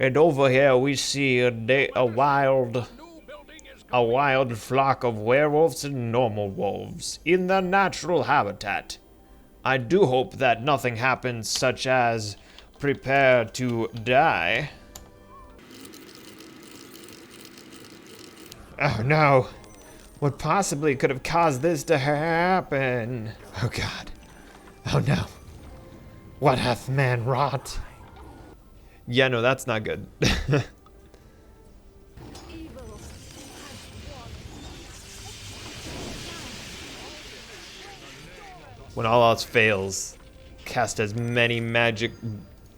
And over here we see a wild flock of werewolves and normal wolves in their natural habitat. I do hope that nothing happens, such as prepare to die. Oh no! What possibly could have caused this to happen? Oh God. Oh no. What hath man wrought? Yeah, no, that's not good. When all else fails, cast as many magic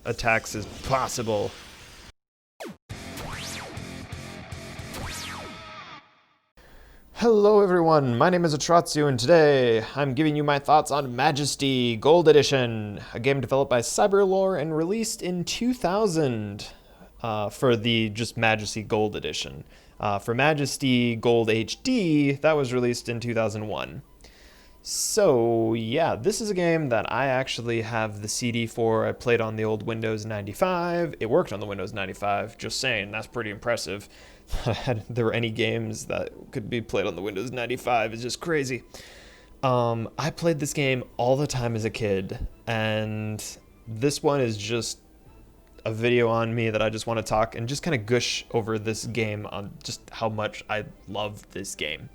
attacks as possible. Hello everyone, my name is Atratzu, and today I'm giving you my thoughts on Majesty Gold Edition, a game developed by Cyberlore and released in 2000 for the just Majesty Gold Edition. For Majesty Gold HD, that was released in 2001. So yeah, this is a game that I actually have the CD for. I played on the old Windows 95. It worked on the Windows 95, just saying, that's pretty impressive. There were any games that could be played on the Windows 95 is just crazy. I played this game all the time as a kid, and this one is just a video on me that I just want to talk and just kind of gush over this game on just how much I love this game.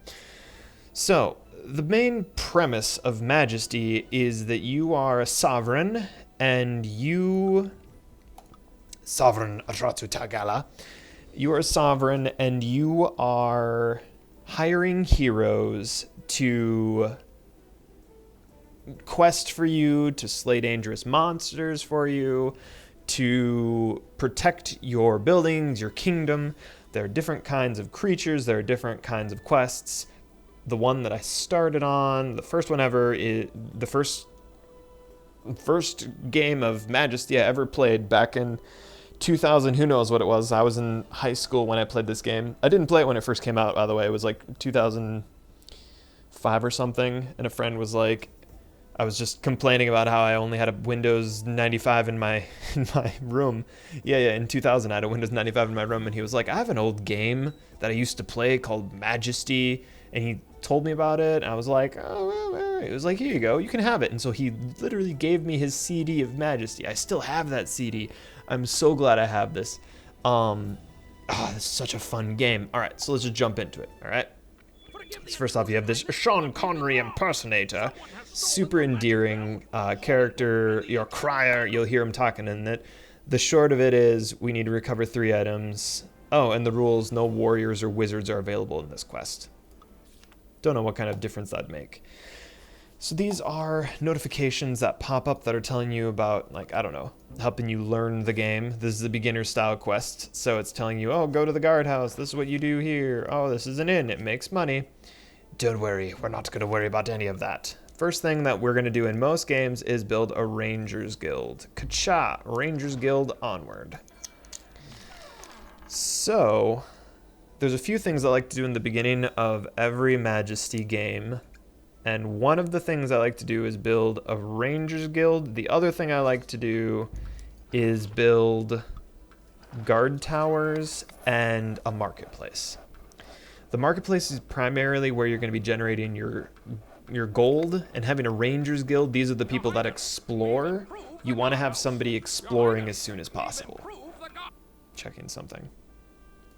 So, the main premise of Majesty is that you are a sovereign, and Sovereign Atratzu Tagala, you are a sovereign, and you are hiring heroes to quest for you, to slay dangerous monsters for you, to protect your buildings, your kingdom. There are different kinds of creatures, there are different kinds of quests. The one that I started on, the first one ever, is the first game of Majesty I ever played back in 2000, who knows what it was. I was in high school when I played this game. I didn't play it when it first came out, by the way. It was like 2005 or something, and a friend was like, I was just complaining about how I only had a Windows 95 in my room. Yeah, in 2000 I had a Windows 95 in my room, and he was like, I have an old game that I used to play called Majesty, and he told me about it, and I was like, oh, well, all right. It was like, here you go, you can have it. And so he literally gave me his CD of Majesty. I still have that CD. I'm so glad I have this. This is such a fun game. All right, so let's just jump into it, all right? So first off, you have this Sean Connery impersonator, super endearing character, your crier, you'll hear him talking in it. The short of it is we need to recover 3 items. Oh, and the rules, no warriors or wizards are available in this quest. Don't know what kind of difference that'd make. So these are notifications that pop up that are telling you about, like, I don't know, helping you learn the game. This is a beginner style quest, so it's telling you, oh, go to the guardhouse, this is what you do here. Oh, this is an inn, it makes money. Don't worry, we're not going to worry about any of that. First thing that we're going to do in most games is build a Rangers Guild. Ka-cha! Rangers Guild onward. So, there's a few things I like to do in the beginning of every Majesty game. And one of the things I like to do is build a Rangers Guild. The other thing I like to do is build guard towers and a marketplace. The marketplace is primarily where you're going to be generating your gold, and having a Rangers Guild, these are the people that explore. You want to have somebody exploring as soon as possible. Checking something.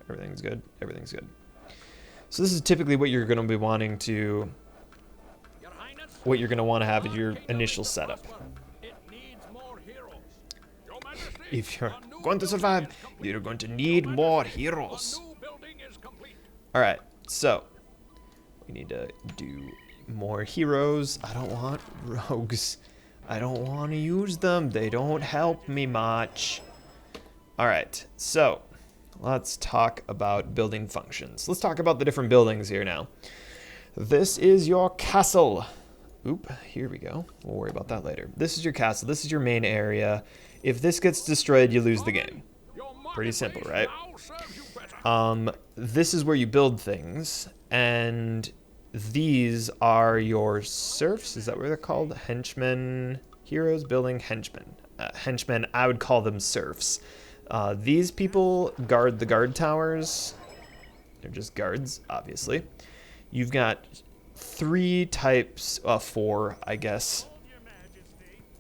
Everything's good. Everything's good. So this is typically what you're going to be wanting to... what you're going to want to have as your initial setup. If you're going to survive, you're going to need more heroes. Alright, so we need to do more heroes. I don't want rogues. I don't want to use them. They don't help me much. Alright, so let's talk about building functions. Let's talk about the different buildings here now. This is your castle. Oop, here we go. We'll worry about that later. This is your castle. This is your main area. If this gets destroyed, you lose the game. Pretty simple, right? This is where you build things, and these are your serfs. Is that what they're called? Henchmen, heroes building henchmen. Henchmen, I would call them serfs. These people guard the guard towers. They're just guards, obviously. You've got 3 types, 4, I guess,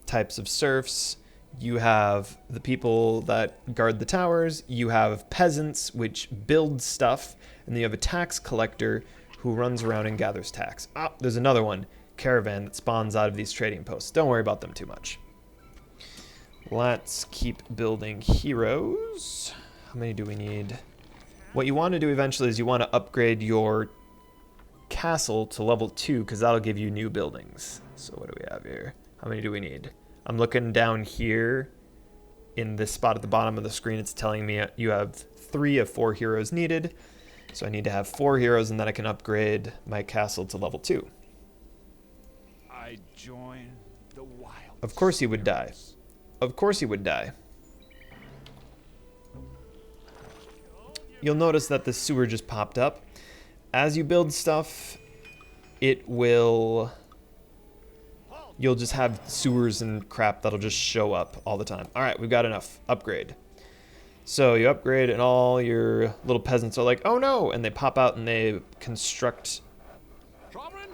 types of serfs. You have the people that guard the towers. You have peasants, which build stuff. And then you have a tax collector who runs around and gathers tax. Ah, there's another one, caravan, that spawns out of these trading posts. Don't worry about them too much. Let's keep building heroes. How many do we need? What you want to do eventually is you want to upgrade your castle to level 2 because that'll give you new buildings. So what do we have here? How many do we need? I'm looking down here in this spot at the bottom of the screen. It's telling me you have 3 of 4 heroes needed. So I need to have 4 heroes and then I can upgrade my castle to level 2. I join the wild. Of course he would die. Of course he would die. You'll notice that the sewer just popped up. As you build stuff, you'll just have sewers and crap that'll just show up all the time. All right, we've got enough. Upgrade. So you upgrade and all your little peasants are like, oh no, and they pop out and they construct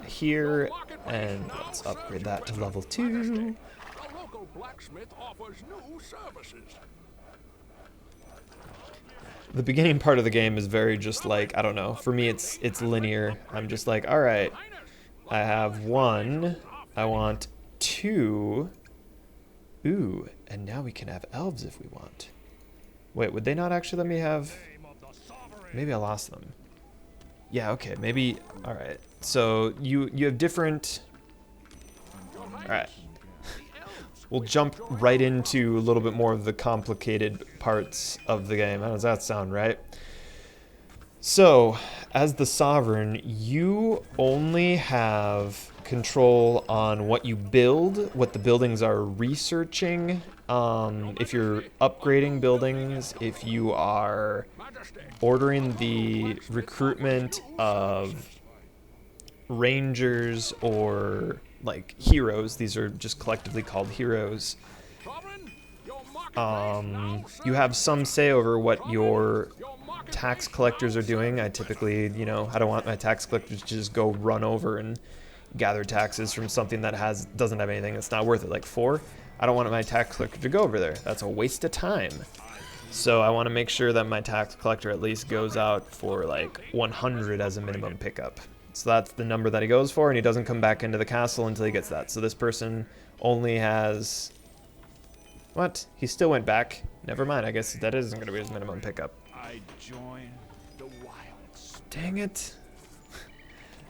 here, and let's upgrade that to level 2. Blacksmith offers new services. The beginning part of the game is very just like, I don't know, for me it's linear. I'm just like, all right, I have 1, I want 2. Ooh, and now we can have elves if we want. Wait, would they not actually let me have, maybe I lost them. Yeah, okay, maybe, all right. So you have different, all right. We'll jump right into a little bit more of the complicated parts of the game. How does that sound, right? So, as the Sovereign, you only have control on what you build, what the buildings are researching, if you're upgrading buildings, if you are ordering the recruitment of rangers or like heroes. These are just collectively called heroes. You have some say over what your tax collectors are doing. I typically, I don't want my tax collectors to just go run over and gather taxes from something that doesn't have anything that's not worth it, like 4. I don't want my tax collector to go over there. That's a waste of time. So I want to make sure that my tax collector at least goes out for like 100 as a minimum pickup. So that's the number that he goes for, and he doesn't come back into the castle until he gets that. So this person only has... What? He still went back. Never mind, I guess that isn't going to be his minimum pickup. I join the wilds. Dang it.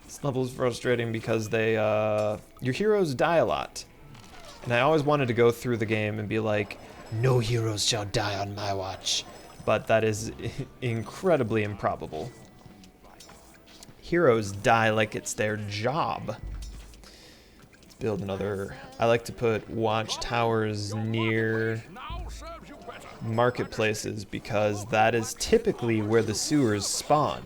This level is frustrating because your heroes die a lot. And I always wanted to go through the game and be like, no heroes shall die on my watch. But that is incredibly improbable. Heroes die like it's their job. Let's build another. I like to put watchtowers near marketplaces because that is typically where the sewers spawn.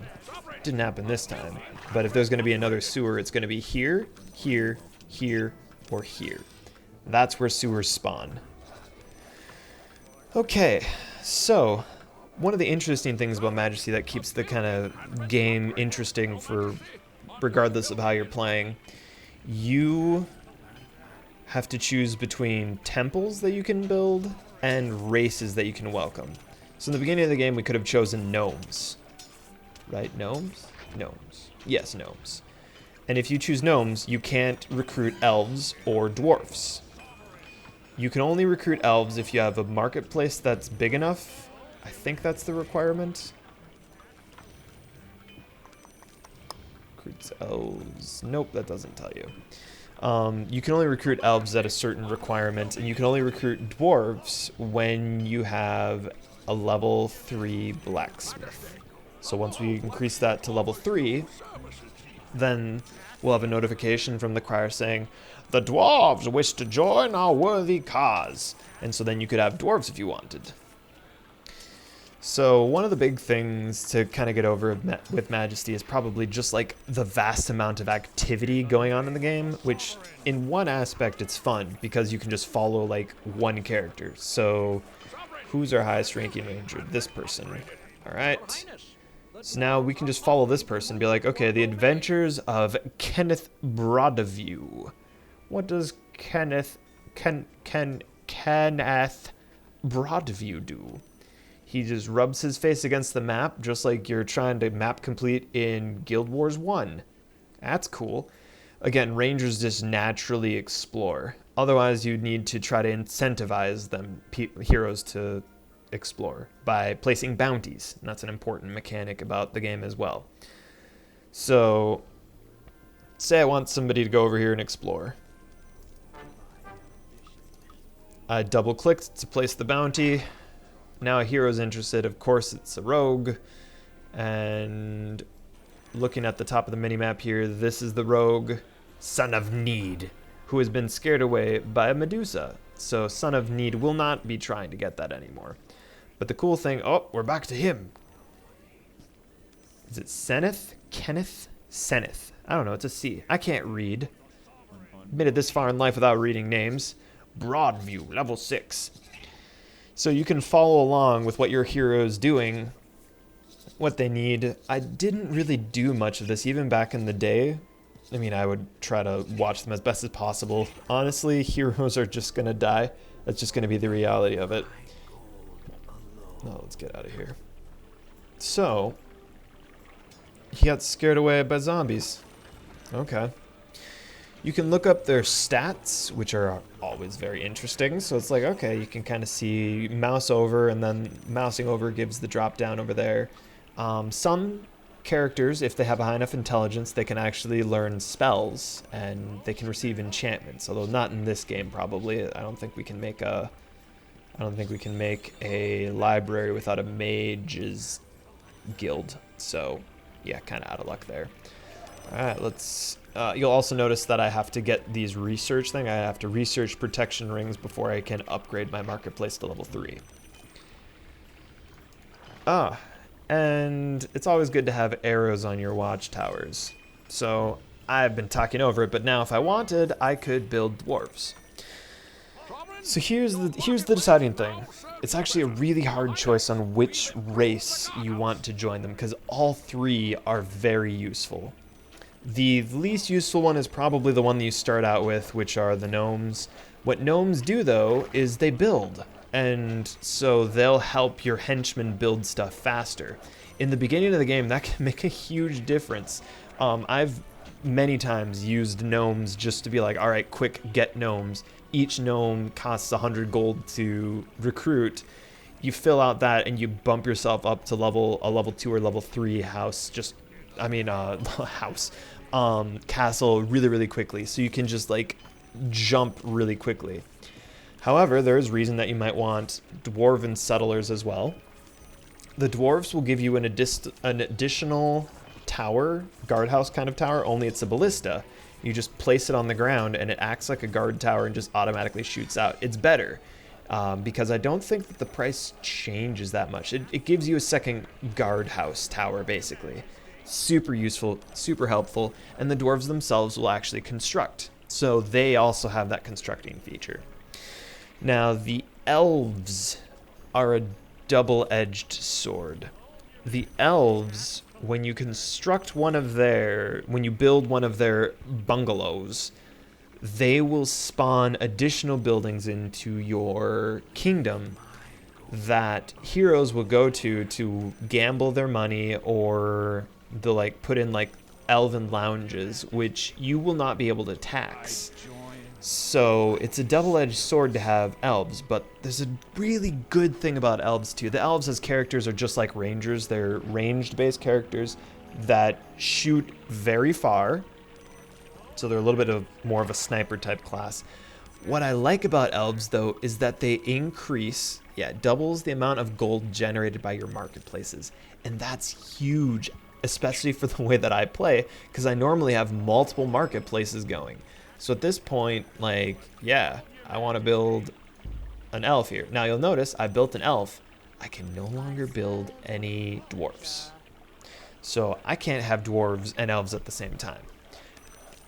Didn't happen this time. But if there's going to be another sewer, it's going to be here, here, here, or here. That's where sewers spawn. Okay, so one of the interesting things about Majesty that keeps the kind of game interesting for regardless of how you're playing, you have to choose between temples that you can build and races that you can welcome. So in the beginning of the game, we could have chosen gnomes. Right, gnomes? Gnomes. Yes, gnomes. And if you choose gnomes, you can't recruit elves or dwarfs. You can only recruit elves if you have a marketplace that's big enough. I think that's the requirement. Recruits elves. Nope, that doesn't tell you. You can only recruit elves at a certain requirement, and you can only recruit dwarves when you have a level 3 blacksmith. So once we increase that to level 3, then we'll have a notification from the crier saying, the dwarves wish to join our worthy cause. And so then you could have dwarves if you wanted. So one of the big things to kind of get over with Majesty is probably just like the vast amount of activity going on in the game, which in one aspect it's fun because you can just follow like one character. So Who's our highest ranking ranger? This person. Alright. So now we can just follow this person and be like, okay, the adventures of Kenneth Broadview. What does Kenneth Broadview do? He just rubs his face against the map, just like you're trying to map complete in Guild Wars 1. That's cool. Again, rangers just naturally explore. Otherwise, you need to try to incentivize them heroes to explore by placing bounties. And that's an important mechanic about the game as well. So, say I want somebody to go over here and explore. I double-clicked to place the bounty. Now a hero's interested. Of course, it's a rogue. And looking at the top of the minimap here, this is the rogue, Son of Need, who has been scared away by a Medusa. So Son of Need will not be trying to get that anymore. But the cool thing, oh, we're back to him. Is it Seneth? Kenneth? Seneth. I don't know, it's a C. I can't read. Made it this far in life without reading names. Broadview, level 6. So you can follow along with what your hero is doing, what they need. I didn't really do much of this even back in the day. I mean, I would try to watch them as best as possible. Honestly, heroes are just going to die. That's just going to be the reality of it. Oh, let's get out of here. So, he got scared away by zombies. Okay. You can look up their stats, which are always very interesting. So it's like, okay, you can kind of see mouse over, and then mousing over gives the drop down over there. Some characters, if they have a high enough intelligence, they can actually learn spells, and they can receive enchantments. Although not in this game, probably. I don't think we can make a library without a mage's guild. So, yeah, kind of out of luck there. All right, let's. You'll also notice that I have to get these research thing. I have to research protection rings before I can upgrade my marketplace to level 3. And it's always good to have arrows on your watchtowers. So I've been talking over it, but now if I wanted, I could build dwarves. So here's the deciding thing. It's actually a really hard choice on which race you want to join them, because all three are very useful. The least useful one is probably the one that you start out with, which are the gnomes. What gnomes do, though, is they build. And so they'll help your henchmen build stuff faster. In the beginning of the game, that can make a huge difference. I've many times used gnomes just to be like, all right, quick, get gnomes. Each gnome costs 100 gold to recruit. You fill out that and you bump yourself up to a level 2 or level 3 house, castle really, really quickly. So you can just like jump really quickly. However, there is reason that you might want dwarven settlers as well. The dwarves will give you an additional tower, guardhouse kind of tower, only it's a ballista. You just place it on the ground and it acts like a guard tower and just automatically shoots out. It's better because I don't think that the price changes that much. It gives you a second guardhouse tower, basically. Super useful, super helpful, and the dwarves themselves will actually construct. So they also have that constructing feature. Now, the elves are a double-edged sword. The elves, when you build one of their bungalows, they will spawn additional buildings into your kingdom that heroes will go to gamble their money, or they'll like put in like elven lounges, which you will not be able to tax. So it's a double-edged sword to have elves, but there's a really good thing about elves too. The elves as characters are just like rangers. They're ranged-based characters that shoot very far, so they're a little bit more of a sniper type class. What I like about elves though is that they doubles the amount of gold generated by your marketplaces, and that's huge, especially for the way that I play, because I normally have multiple marketplaces going. So at this point, like, yeah, I want to build an elf here. Now you'll notice I built an elf. I can no longer build any dwarfs. So I can't have dwarves and elves at the same time.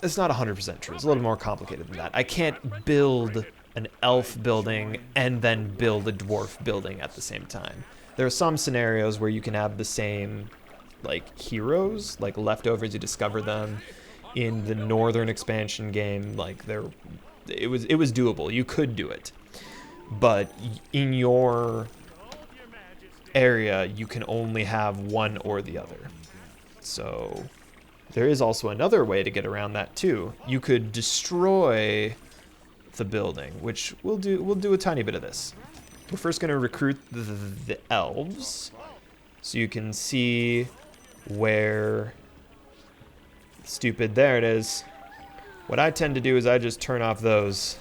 It's not 100% true. It's a little more complicated than that. I can't build an elf building and then build a dwarf building at the same time. There are some scenarios where you can have the same like heroes, like leftovers, you discover them in the northern expansion game, like it was doable. You could do it. But in your area, you can only have one or the other. So there is also another way to get around that too. You could destroy the building, which we'll do a tiny bit of this. We're first going to recruit the elves, so you can see where stupid, there it is. What I tend to do is I just turn off those.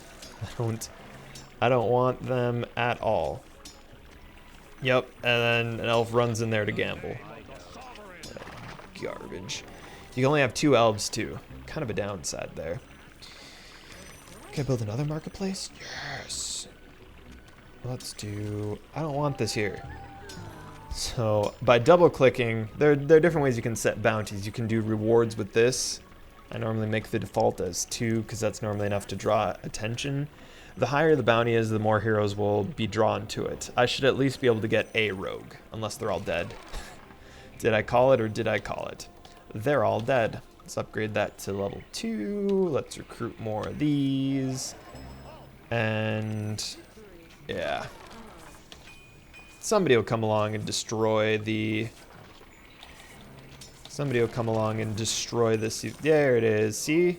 I don't want them at all. Yep, and then an elf runs in there to gamble. Garbage. You can only have 2 elves too. Kind of a downside there. Can I build another marketplace? Yes. Let's do... I don't want this here. So by double clicking, there are different ways you can set bounties. You can do rewards with this. I normally make the default as 2 because that's normally enough to draw attention. The higher the bounty is, the more heroes will be drawn to it. I should at least be able to get a rogue, unless they're all dead. Did I call it or did I call it? They're all dead. Let's upgrade that to level 2. Let's recruit more of these. And yeah. Somebody will come along and destroy the... Somebody will come along and destroy this. There it is. See?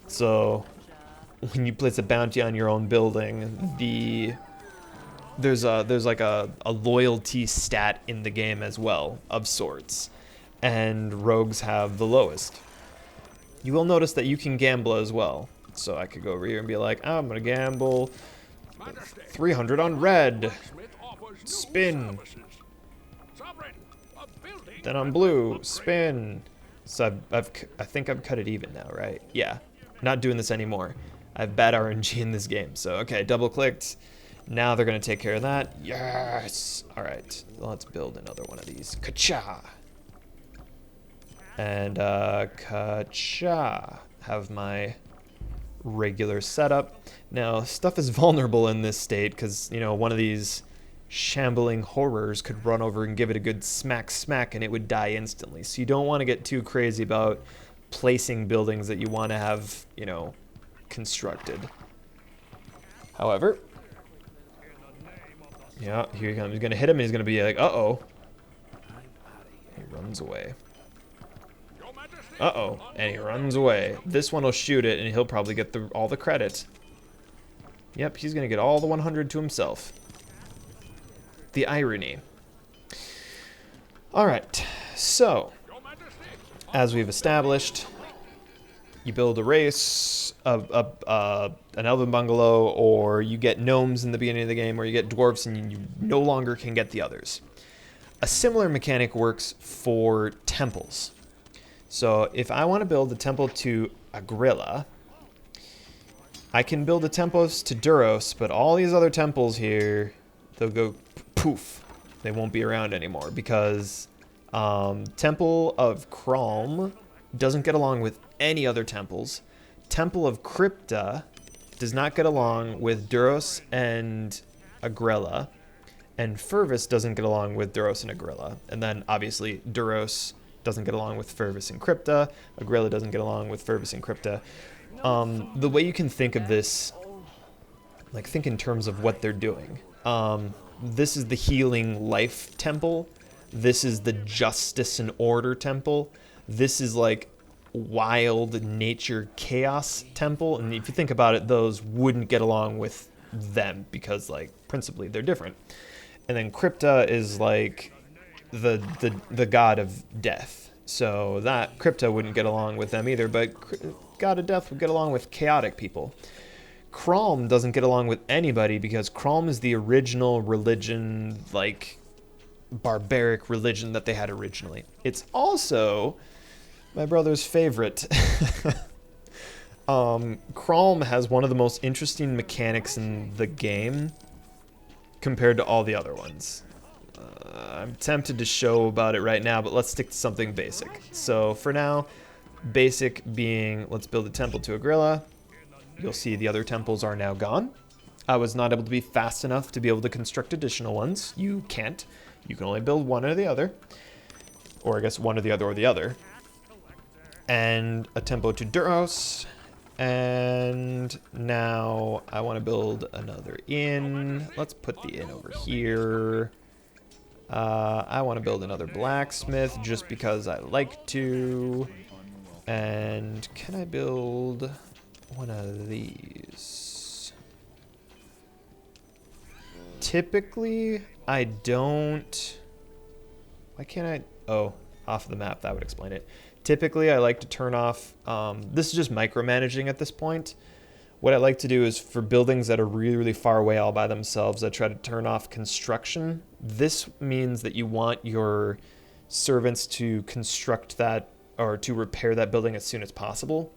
So when you place a bounty on your own building, there's like a loyalty stat in the game as well, of sorts. And rogues have the lowest. You will notice that you can gamble as well. So I could go over here and be like, I'm gonna gamble 300 on red. Spin. Then on blue. Spin. So I think I've cut it even now, right? Yeah. Not doing this anymore. I have bad RNG in this game. So okay, double clicked. Now they're gonna take care of that. Yes. All right. Let's build another one of these. Ka-cha. And ka-cha. Have my regular setup. Now, stuff is vulnerable in this state because, you know, one of these shambling horrors could run over and give it a good smack and it would die instantly. So you don't want to get too crazy about placing buildings that you want to have, you know, constructed. However, yeah, here he comes. He's going to hit him and he's going to be like, uh-oh. He runs away. Uh-oh, and he runs away. This one will shoot it, and he'll probably get all the credit. Yep, he's going to get all the 100 to himself. The irony. Alright, so, as we've established, you build a race, an elven bungalow, or you get gnomes in the beginning of the game, or you get dwarves, and you no longer can get the others. A similar mechanic works for temples. So if I want to build a temple to Agrilla, I can build a temple to Duros, but all these other temples here, they'll go poof. They won't be around anymore because Temple of Kralm doesn't get along with any other temples. Temple of Crypta does not get along with Duros and Agrilla, and Fervus doesn't get along with Duros and Agrilla. And then obviously Duros doesn't get along with Fervus and Crypta. Agrilla doesn't get along with Fervus and Crypta. The way you can think of this, like think in terms of what they're doing. This is the healing life temple. This is the justice and order temple. This is like wild nature chaos temple. And if you think about it, those wouldn't get along with them because like principally they're different. And then Crypta is like the god of death. So that Crypta wouldn't get along with them either, but god of death would get along with chaotic people. Kralm doesn't get along with anybody because Kralm is the original religion, like barbaric religion that they had originally. It's also my brother's favorite. Kralm has one of the most interesting mechanics in the game compared to all the other ones. I'm tempted to show about it right now, but let's stick to something basic. So for now, basic being, let's build a temple to Agrilla. you'll see the other temples are now gone. I was not able to be fast enough to be able to construct additional ones. You can't. You can only build one or the other. Or I guess one or the other or the other. And a temple to Duros. And now I want to build another inn. Let's put the inn over here. I want to build another blacksmith just because I like to. And can I build one of these? Typically, I don't... Why can't I... Oh, off the map, that would explain it. Typically, I like to turn off... this is just micromanaging at this point. What I like to do is for buildings that are really, really far away all by themselves, I try to turn off construction. This means that you want your servants to construct that or to repair that building as soon as possible.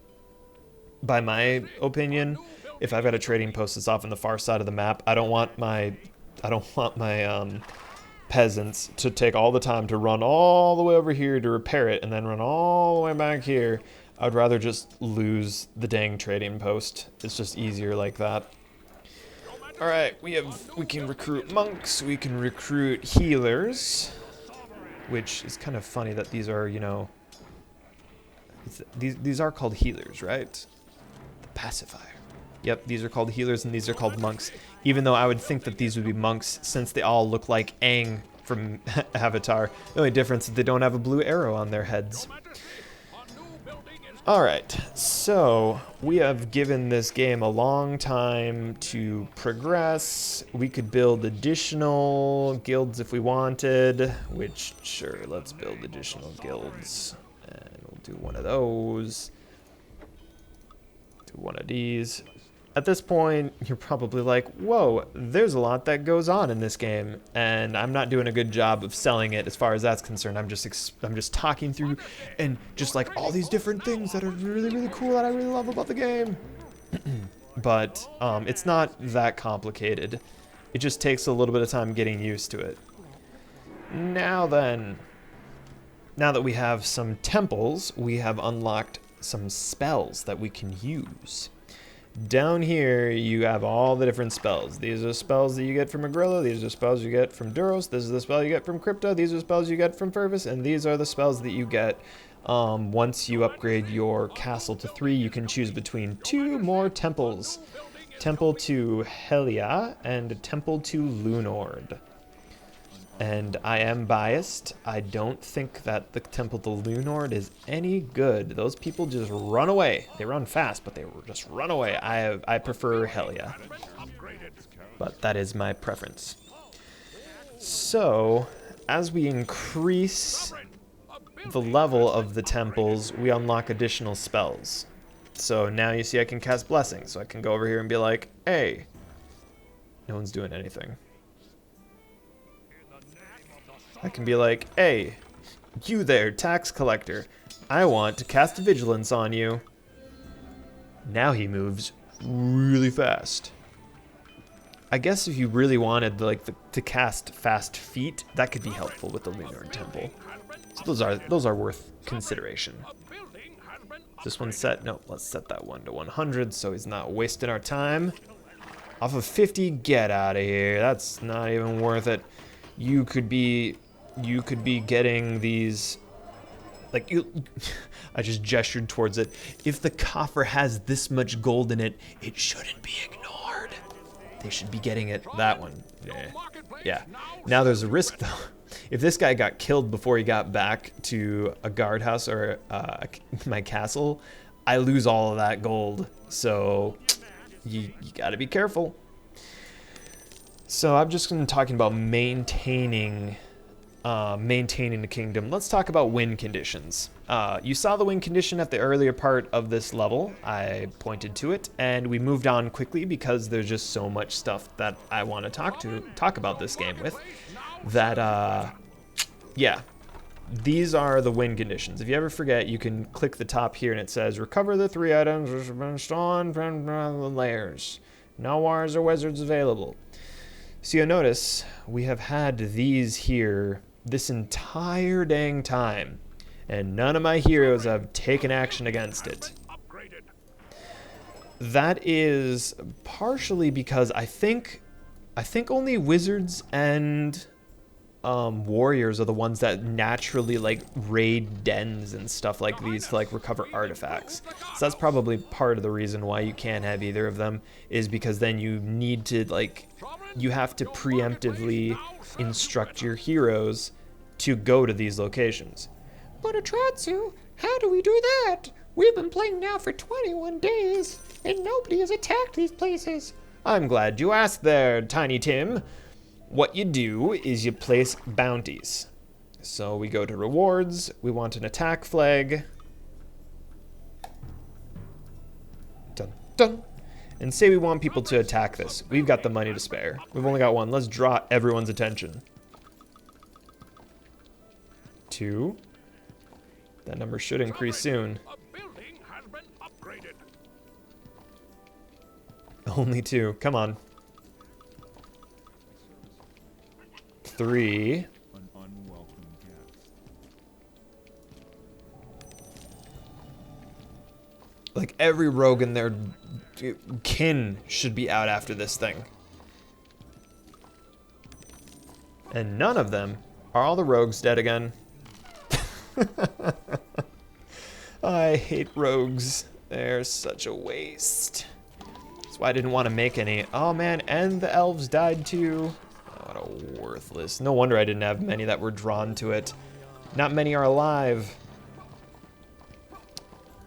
By my opinion, if I've got a trading post that's off on the far side of the map, I don't want my peasants to take all the time to run all the way over here to repair it and then run all the way back here. I'd rather just lose the dang trading post. It's just easier like that. All right, we can recruit monks, we can recruit healers, which is kind of funny that these are, you know, these are called healers, right? The pacifier. Yep, these are called healers and these are called monks. Even though I would think that these would be monks since they all look like Aang from Avatar. The only difference is they don't have a blue arrow on their heads. Alright, so we have given this game a long time to progress. We could build additional guilds if we wanted, which, sure, let's build additional guilds. And we'll do one of those. Do one of these. At this point, you're probably like, whoa, there's a lot that goes on in this game, and I'm not doing a good job of selling it as far as that's concerned. I'm just talking through and just like all these different things that are really, really cool that I really love about the game. But it's not that complicated. It just takes a little bit of time getting used to it. Now then, now that we have some temples, we have unlocked some spells that we can use. Down here, you have all the different spells. These are spells that you get from Agrilla. These are spells you get from Duros. This is the spell you get from Crypta. These are spells you get from Fervus. And these are the spells that you get once you upgrade your castle to 3. You can choose between 2 more temples. Temple to Helia and a temple to Lunord. And I am biased. I don't think that the Temple to Lunord is any good. Those people just run away. They run fast, but they just run away. I prefer Helia. But that is my preference. So, as we increase the level of the temples, we unlock additional spells. So now you see I can cast Blessing. So I can go over here and be like, hey. No one's doing anything. I can be like, hey, you there, tax collector. I want to cast Vigilance on you. Now he moves really fast. I guess if you really wanted to cast Fast Feet, that could be helpful with the Lunord Temple. So those are worth consideration. This one's set. No, let's set that one to 100 so he's not wasting our time. Off of 50, get out of here. That's not even worth it. You could be getting these, like, I just gestured towards it. If the coffer has this much gold in it, it shouldn't be ignored. They should be getting it. That one. Yeah. Now there's a risk, though. If this guy got killed before he got back to a guardhouse or my castle, I lose all of that gold. So you gotta be careful. So I'm just going to be talking about maintaining the kingdom. Let's talk about win conditions. You saw the win condition at the earlier part of this level. I pointed to it, and we moved on quickly because there's just so much stuff that I want to talk about this game with. That, yeah, these are the win conditions. If you ever forget, you can click the top here, and it says, recover the 3 items which have been stolen from the layers. No wars or wizards available. So you'll notice we have had these here this entire dang time, and none of my heroes have taken action against it. that is partially because I think only wizards and warriors are the ones that naturally like raid dens and stuff like these to like recover artifacts. So that's probably part of the reason why you can't have either of them, is because then you need to like, you have to preemptively instruct your heroes to go to these locations. But Atratzu, how do we do that? We've been playing now for 21 days, and nobody has attacked these places. I'm glad you asked there, Tiny Tim. What you do is you place bounties. So we go to rewards, we want an attack flag. Dun dun. And say we want people to attack this. We've got the money to spare. We've only got one. Let's draw everyone's attention. 2. That number should increase soon. A building has been upgraded. Only 2. Come on. 3. An unwelcome guest. Like every rogue in their kin should be out after this thing. And none of them. Are all the rogues dead again? I hate rogues. They're such a waste. That's why I didn't want to make any. Oh man, and the elves died too. What a worthless. No wonder I didn't have many that were drawn to it. Not many are alive.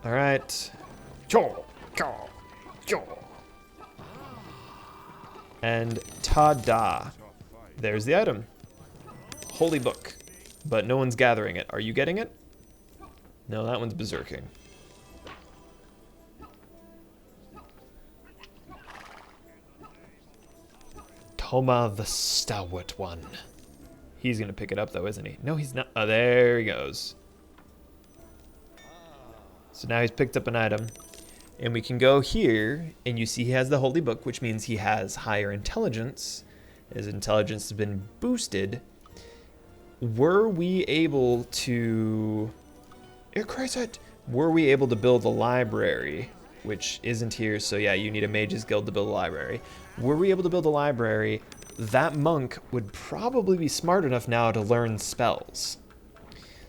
Alright. And ta-da. There's the item. Holy book. But no one's gathering it. Are you getting it? No, that one's berserking. Toma the Stalwart One. He's gonna pick it up though, isn't he? No, he's not. Oh, there he goes. So now he's picked up an item. And we can go here, and you see he has the Holy Book, which means he has higher intelligence. His intelligence has been boosted. Were we able to... Were we able to build a library, which isn't here, so yeah, you need a Mage's Guild to build a library. Were we able to build a library, that monk would probably be smart enough now to learn spells.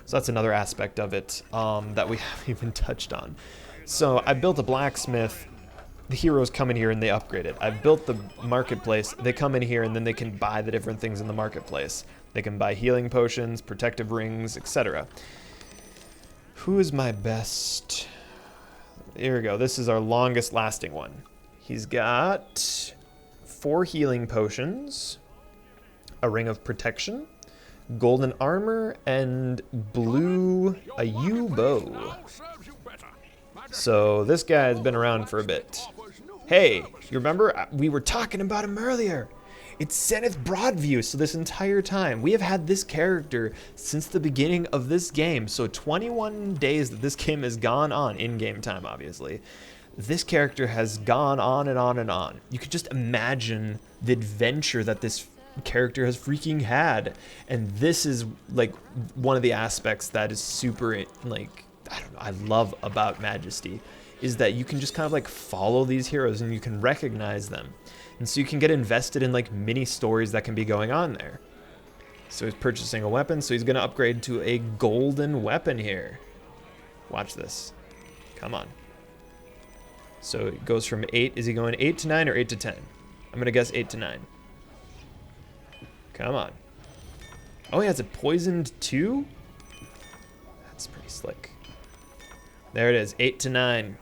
So that's another aspect of it that we haven't even touched on. So I built a blacksmith. The heroes come in here and they upgrade it. I built the marketplace. They come in here and then they can buy the different things in the marketplace. They can buy healing potions, protective rings, etc. Who is my best? Here we go. This is our longest lasting one. He's got 4 healing potions, a ring of protection, golden armor, and a yew bow. So this guy's been around for a bit. Hey, you remember? We were talking about him earlier. It's Zenith Broadview. So this entire time, we have had this character since the beginning of this game. So 21 days that this game has gone on, in-game time obviously. This character has gone on and on and on. You could just imagine the adventure that this character has freaking had. And this is like one of the aspects that is super, like, I don't know, I love about Majesty, is that you can just kind of like follow these heroes and you can recognize them. And so you can get invested in like mini stories that can be going on there. So he's purchasing a weapon, so he's going to upgrade to a golden weapon here. Watch this. Come on. So it goes from 8. Is he going 8 to 9 or 8 to 10? I'm going to guess 8 to 9. Come on. Oh, he has it poisoned too? That's pretty slick. There it is, 8 to 9.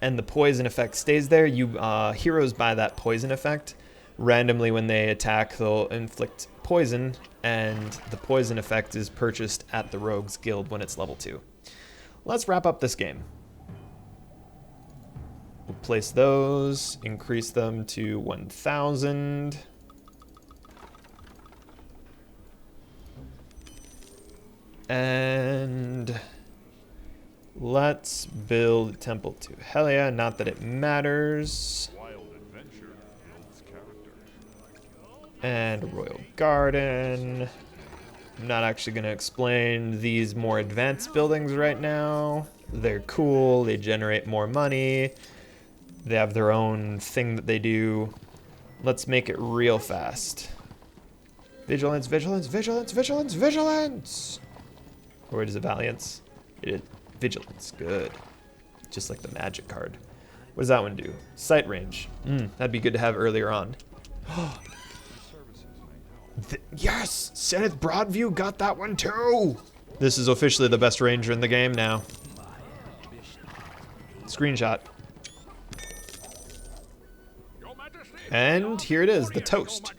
And the poison effect stays there. You heroes buy that poison effect. Randomly when they attack, they'll inflict poison, and the poison effect is purchased at the Rogues Guild when it's level 2. Let's wrap up this game. We'll place those, increase them to 1,000. And let's build a temple to Helia. Not that it matters. Wild adventure builds character. And a royal garden. I'm not actually going to explain these more advanced buildings right now. They're cool, they generate more money, they have their own thing that they do. Let's make it real fast. Vigilance, vigilance, vigilance, vigilance, vigilance! Or is it valiance? It is vigilance, good. Just like the magic card. What does that one do? Sight range. That'd be good to have earlier on. Yes! Zenith Broadview got that one too! This is officially the best ranger in the game now. Screenshot. And here it is, the toast.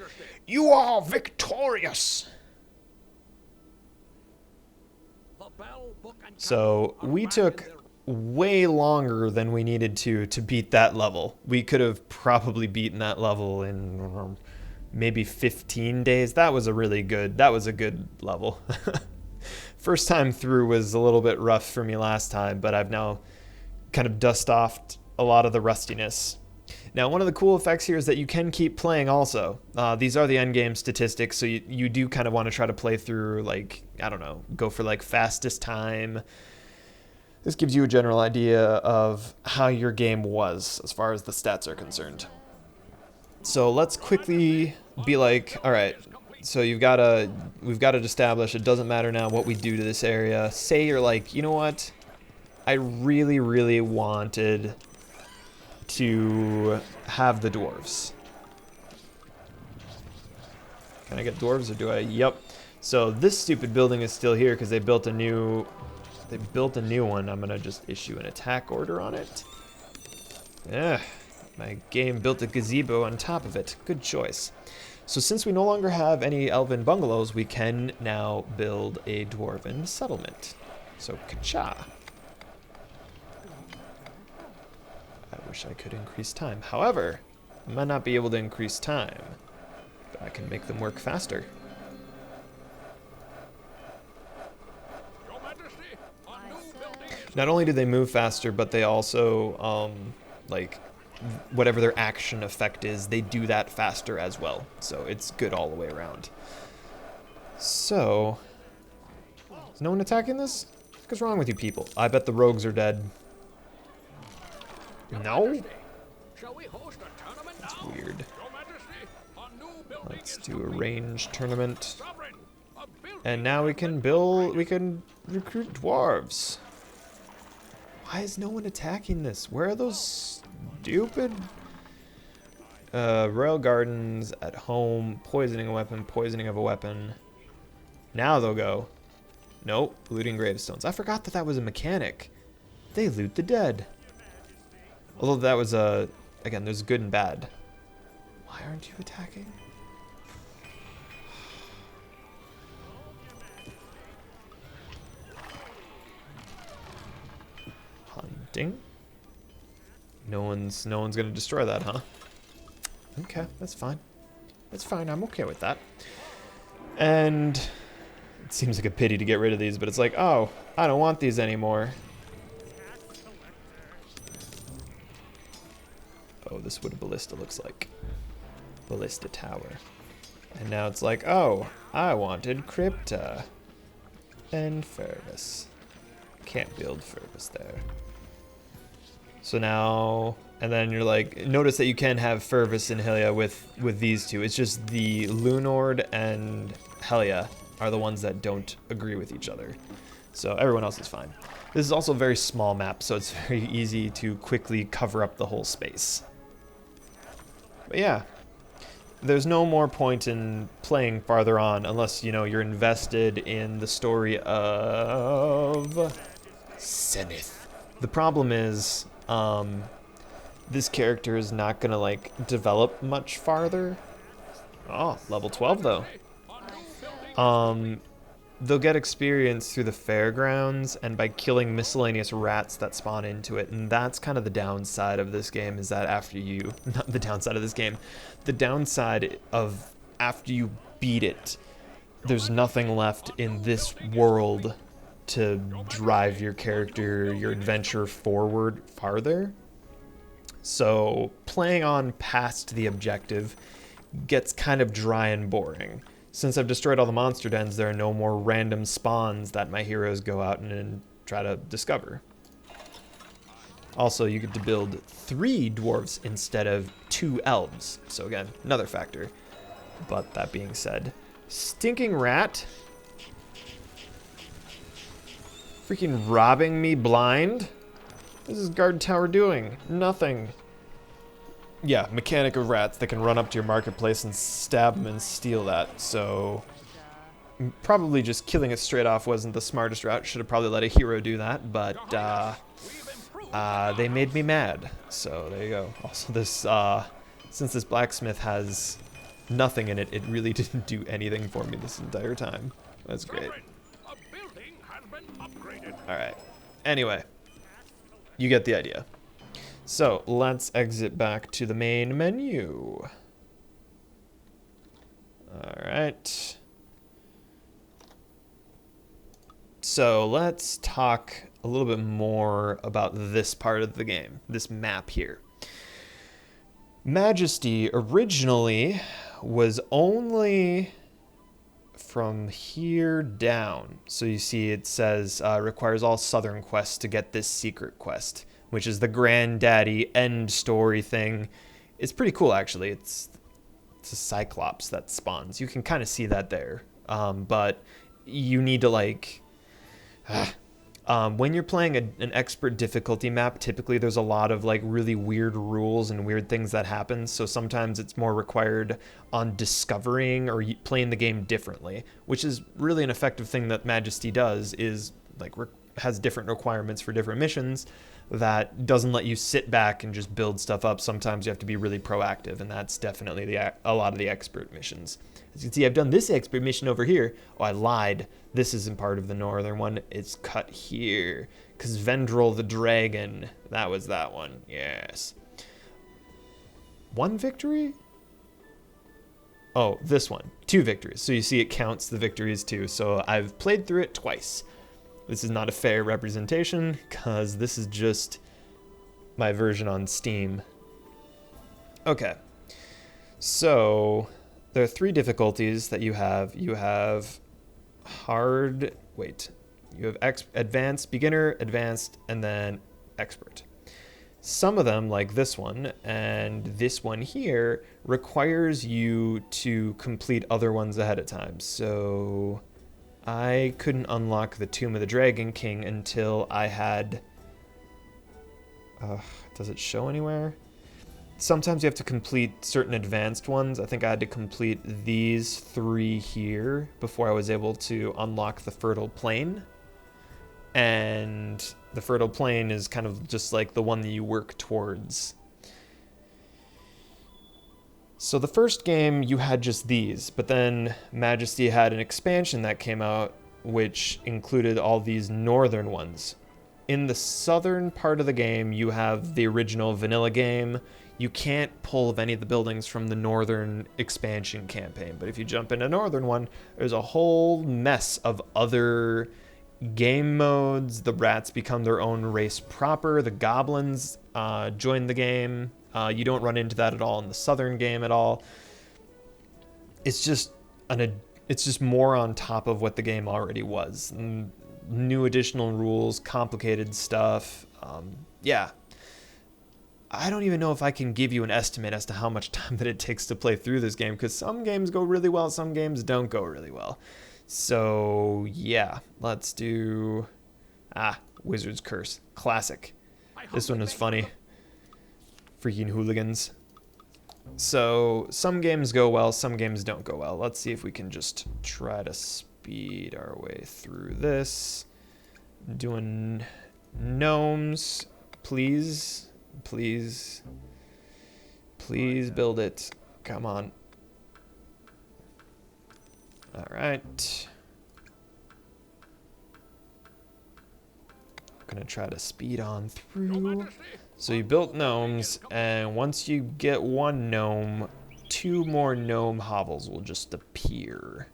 You are victorious! So we took way longer than we needed to beat that level. We could have probably beaten that level in maybe 15 days. That was a good level. First time through was a little bit rough for me last time, but I've now kind of dust off a lot of the rustiness. Now, one of the cool effects here is that you can keep playing also. These are the endgame statistics, so you do kind of want to try to play through, like, I don't know, go for like fastest time. This gives you a general idea of how your game was as far as the stats are concerned. So let's quickly be like, all right, so we've got to establish it doesn't matter now what we do to this area. Say you're like, you know what? I really, really wanted to have the dwarves. Can I get dwarves or do I? Yep. So this stupid building is still here because they built a new one. I'm gonna just issue an attack order on it. Yeah, my game built a gazebo on top of it. Good choice. So since we no longer have any elven bungalows, we can now build a dwarven settlement. So ka-cha. I wish I could increase time. However, I might not be able to increase time, but I can make them work faster. Not only do they move faster, but they also, like, whatever their action effect is, they do that faster as well. So it's good all the way around. So, is no one attacking this? What's wrong with you people? I bet the rogues are dead. No? That's weird. Let's do a ranged tournament. And now we can recruit dwarves. Why is no one attacking this? Where are those stupid royal gardens at home, poisoning a weapon, poisoning of a weapon. Now they'll go. Nope, looting gravestones. I forgot that was a mechanic. They loot the dead. Although that was again, there's good and bad. Why aren't you attacking? Hunting. No one's gonna destroy that, huh? Okay, that's fine. That's fine. I'm okay with that. And it seems like a pity to get rid of these, but it's like, oh, I don't want these anymore. Oh, this is what a ballista looks like. Ballista tower. And now it's like, oh, I wanted crypta. And Fervus. Can't build Fervus there. So now, and then you're like, notice that you can have Fervus and Helia with these two. It's just the Lunord and Helia are the ones that don't agree with each other. So everyone else is fine. This is also a very small map, so it's very easy to quickly cover up the whole space. But yeah, there's no more point in playing farther on unless, you know, you're invested in the story of Zenith. The problem is, this character is not gonna like develop much farther. Oh, level 12 though. They'll get experience through the fairgrounds and by killing miscellaneous rats that spawn into it, and that's kind of the downside of this game, is that after you, not the downside of this game, the downside of after you beat it, there's nothing left in this world to drive your character, your adventure forward farther. So playing on past the objective gets kind of dry and boring. Since I've destroyed all the monster dens, there are no more random spawns that my heroes go out and try to discover. Also, you get to build 3 dwarves instead of 2 elves. So again, another factor. But that being said, stinking rat. Freaking robbing me blind. What is this guard tower doing? Nothing. Yeah, mechanic of rats that can run up to your marketplace and stab them and steal that. So probably just killing it straight off wasn't the smartest route. Should have probably let a hero do that, but they made me mad. So there you go. Also, this since this blacksmith has nothing in it, it really didn't do anything for me this entire time. That's great. All right. Anyway, you get the idea. So let's exit back to the main menu. All right. So let's talk a little bit more about this part of the game, this map here. Majesty originally was only from here down. So you see it says requires all southern quests to get this secret quest, which is the granddaddy end story thing. It's pretty cool, actually. It's a cyclops that spawns. You can kind of see that there. But you need to like... when you're playing an expert difficulty map, typically there's a lot of like really weird rules and weird things that happen. So sometimes it's more required on discovering or playing the game differently, which is really an effective thing that Majesty does, is like has different requirements for different missions that doesn't let you sit back and just build stuff up. Sometimes you have to be really proactive, and that's definitely a lot of the expert missions. As you can see, I've done this expert mission over here. Oh, I lied. This isn't part of the northern one. It's cut here. Because Vendrel the Dragon, that was that one. Yes. 1 victory? Oh, this one. 2 victories. So you see it counts the victories too. So I've played through it twice. This is not a fair representation because this is just my version on Steam. Okay. So there are 3 difficulties that you have. You have hard, you have advanced, beginner, advanced, and then expert. Some of them, like this one and this one here, requires you to complete other ones ahead of time. So I couldn't unlock the Tomb of the Dragon King until I had... does it show anywhere? Sometimes you have to complete certain advanced ones. I think I had to complete these 3 here before I was able to unlock the Fertile Plain. And the Fertile Plain is kind of just like the one that you work towards. So the first game, you had just these, but then Majesty had an expansion that came out which included all these northern ones. In the southern part of the game, you have the original vanilla game. You can't pull any of the buildings from the northern expansion campaign, but if you jump into northern one, there's a whole mess of other game modes. The rats become their own race proper. The goblins join the game. You don't run into that at all in the southern game at all. It's just more on top of what the game already was. New additional rules, complicated stuff. Yeah. I don't even know if I can give you an estimate as to how much time that it takes to play through this game, because some games go really well, some games don't go really well. So, yeah. Let's do... Wizard's Curse. Classic. This one is funny. Freaking hooligans. So, some games go well, some games don't go well. Let's see if we can just try to speed our way through this. Doing gnomes. Please. Please. Please build it. Come on. Alright. I'm gonna try to speed on through. So you built gnomes, and once you get 1 gnome, 2 more gnome hovels will just appear.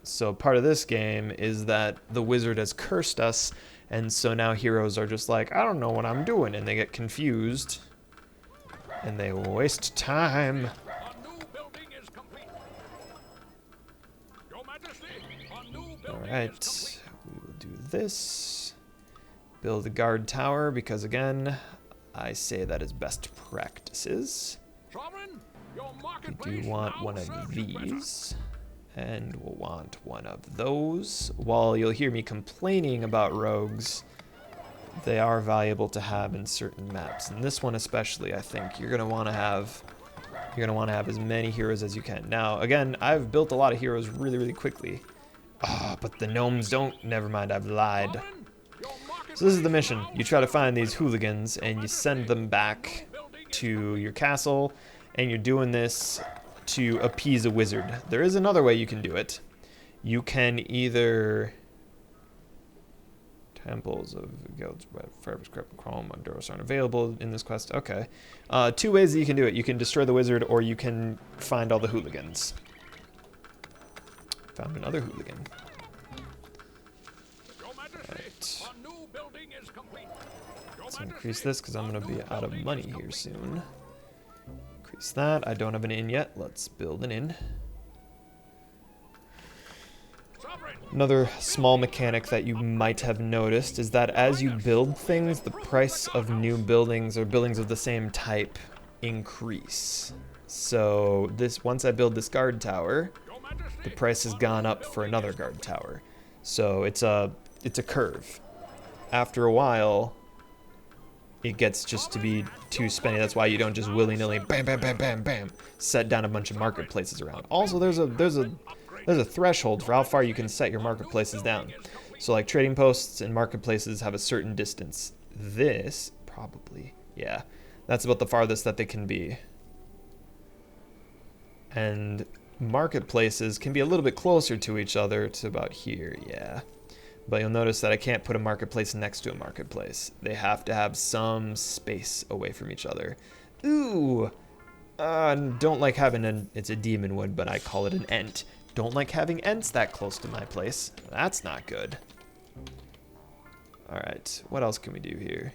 So part of this game is that the wizard has cursed us, and so now heroes are just like, I don't know what I'm doing, and they get confused, and they waste time. Alright, we will do this. build a guard tower because, again, I say that is best practices. Sovereign, your We marketplace do want now one of serves you better. these, and we'll want one of those. While you'll hear me complaining about rogues, they are valuable to have in certain maps, and this one especially. I think you're gonna want to have as many heroes as you can. Now, again, I've built a lot of heroes really quickly. Ah, but the gnomes don't. Never mind, I've lied. Sovereign, your So this is the marketplace mission. now You try to serves find you these better. hooligans and you send them back to your castle, and you're doing this to appease a wizard. There is another way you can do it. You can either... Temples of Guilds, Forever Script, Chrome, Enduros aren't available in this quest. Okay. 2 ways that you can do it. You can destroy the wizard, or you can find all the hooligans. Found another hooligan. Your Majesty, Right. a new building is complete. Your Let's Majesty, increase this because I'm a going to new be out of building money is here complete. soon. Increase that. I don't have an inn yet. Let's build an inn. Sovereign, Another small mechanic that you might have noticed is that as you build things, the price of new buildings or buildings of the same type increase. So this, once I build this guard tower, your Majesty, the price has gone up for another guard tower. So it's a curve. After a while, it gets just to be too spendy. That's why you don't just willy-nilly bam bam bam bam bam set down a bunch of marketplaces around. Also, there's a threshold for how far you can set your marketplaces down. So like trading posts and marketplaces have a certain distance. This probably, yeah, that's about the farthest that they can be. And marketplaces can be a little bit closer to each other, to about here, yeah. But you'll notice that I can't put a marketplace next to a marketplace. They have to have some space away from each other. Ooh! Don't like having it's a demon wood, but I call it an ent. Don't like having ents that close to my place. That's not good. Alright, what else can we do here?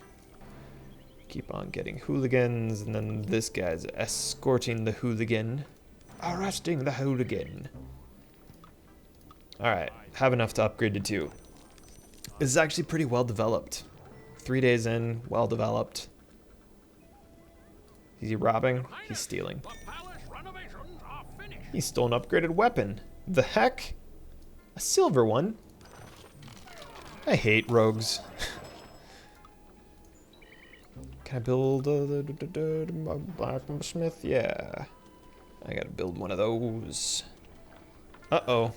Keep on getting hooligans, and then this guy's escorting the hooligan. Arresting the hooligan. Alright, have enough to upgrade to 2. This is actually pretty well developed. 3 days in, well developed. Is he robbing? He's stealing. the palace renovations are finished. He stole an upgraded weapon. The heck? A silver one? I hate rogues. Can I build a blacksmith? Yeah. I gotta build one of those. Uh-oh.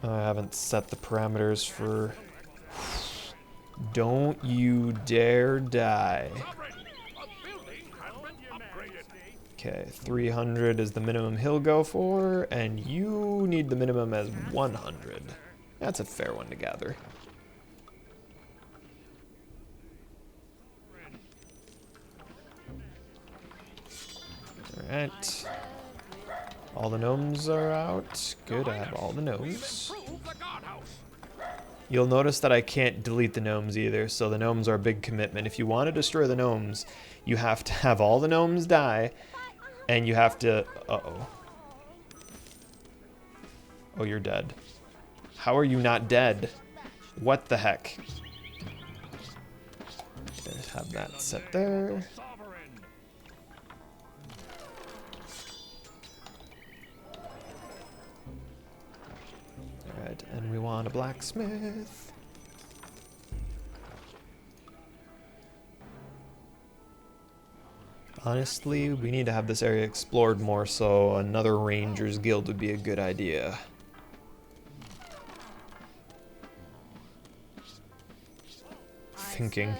I haven't set the parameters for... Don't you dare die. Sovereign, a building has been upgraded. Okay, 300 is the minimum he'll go for, and you need the minimum as 100. That's a fair one to gather. Alright. All the gnomes are out. Good, I have all the gnomes. Improve the guardhouse. You'll notice that I can't delete the gnomes either, so the gnomes are a big commitment. If you want to destroy the gnomes, you have to have all the gnomes die, and you have to... Uh-oh. Oh, you're dead. How are you not dead? What the heck? Let's have that set there. Sovereign. Alright, and we want a blacksmith. Honestly, we need to have this area explored more, so another Rangers Guild would be a good idea. Thinking.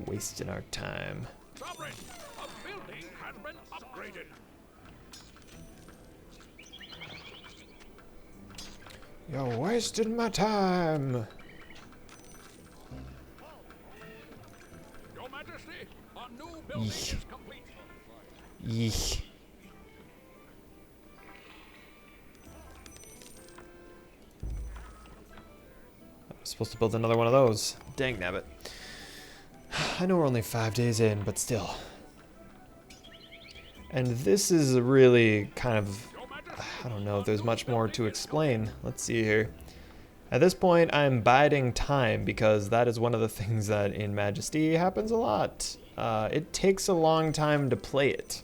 Wasting our time. Sovereign, a building has been upgraded. You're wasting my time. Your Majesty, a new building Yeesh. is complete. Yeesh. I was supposed to build another one of those. Dang nabbit. I know we're only 5 days in, but still. And this is really kind of Your Majesty, I don't know if there's much more to explain. Let's see here. At this point, I'm biding time because that is one of the things that in Majesty happens a lot. It takes a long time to play it.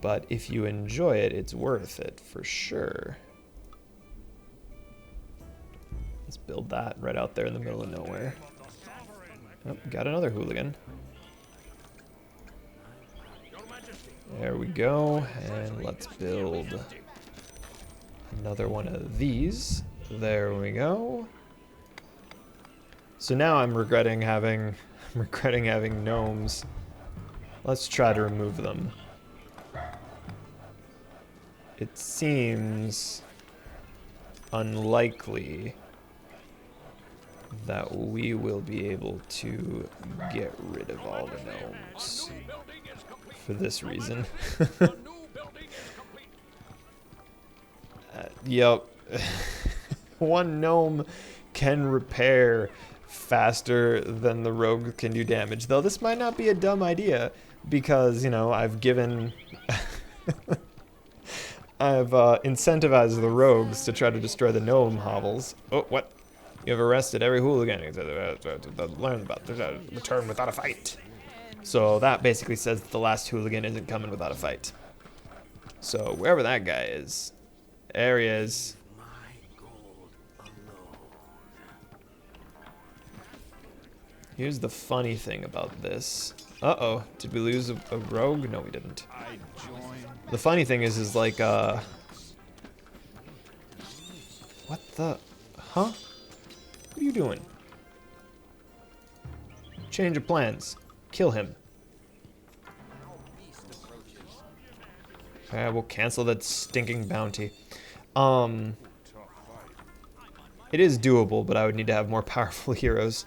But if you enjoy it, it's worth it for sure. Let's build that right out there in the middle of nowhere. Oh, got another hooligan. There we go, and let's build another one of these. There we go. So now I'm regretting having gnomes. Let's try to remove them. It seems unlikely that we will be able to get rid of all the gnomes for this reason. Yep. One gnome can repair faster than the rogue can do damage. Though this might not be a dumb idea because, you know, I've given... I've incentivized the rogues to try to destroy the gnome hovels. Oh, what? You have arrested every hooligan to learn about the return without a fight. So that basically says that the last hooligan isn't coming without a fight. So wherever that guy is, there he is. Here's the funny thing about this. Uh-oh, did we lose a rogue? No, we didn't. The funny thing is like, what the, huh? What are you doing? Change of plans. Kill him. Okay, we'll cancel that stinking bounty. It is doable, but I would need to have more powerful heroes.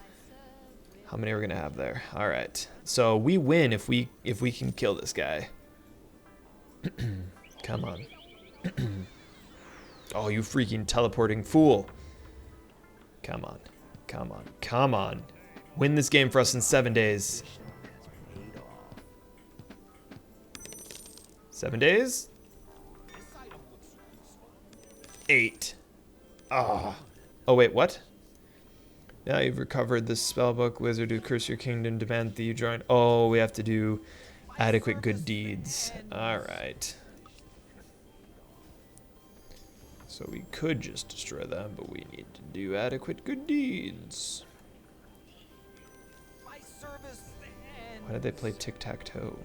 How many are we gonna have there? All right. So we win if we can kill this guy. Come on. Oh, you freaking teleporting fool. Come on. Come on. Come on. Win this game for us in 7 days. 7 days? 8. Ah. Oh, wait, what? Now you've recovered the spellbook, wizard who cursed your kingdom, demand that you join. Oh, we have to do adequate good deeds. Alright. So we could just destroy them, but we need to do adequate good deeds. Why did they play tic-tac-toe?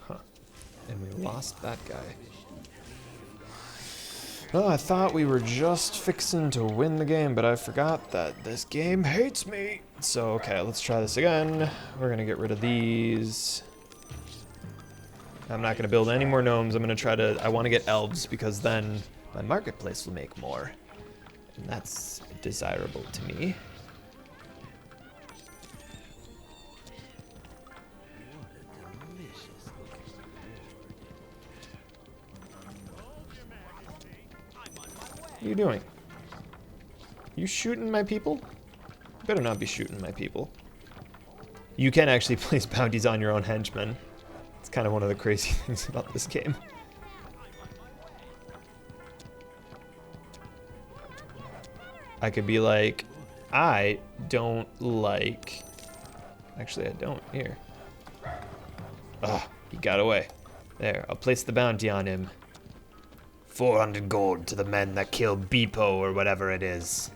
Huh. And we lost that guy. Oh, I thought we were just fixing to win the game, but I forgot that this game hates me. So, okay, let's try this again. We're gonna get rid of these. I'm not gonna build any more gnomes. I'm gonna try to, I wanna get elves because then my marketplace will make more. And that's desirable to me. What are you doing? You shooting my people? You better not be shooting my people. You can actually place bounties on your own henchmen. It's kind of one of the crazy things about this game. I could be like, I don't like... Actually, I don't. Here. Ah, he got away. There, I'll place the bounty on him. 400 gold to the men that kill Beepo or whatever it is.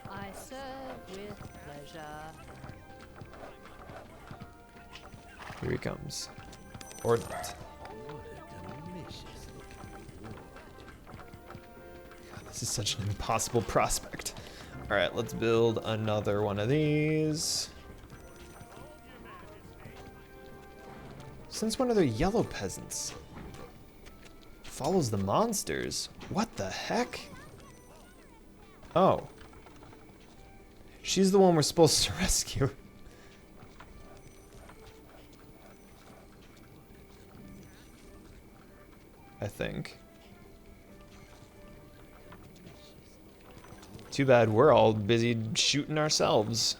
I serve with pleasure. Here he comes. Or not. God, this is such an impossible prospect. Alright, let's build another one of these. Since when are there yellow peasants? Follows the monsters. What the heck? Oh. She's the one we're supposed to rescue. I think. Too bad we're all busy shooting ourselves.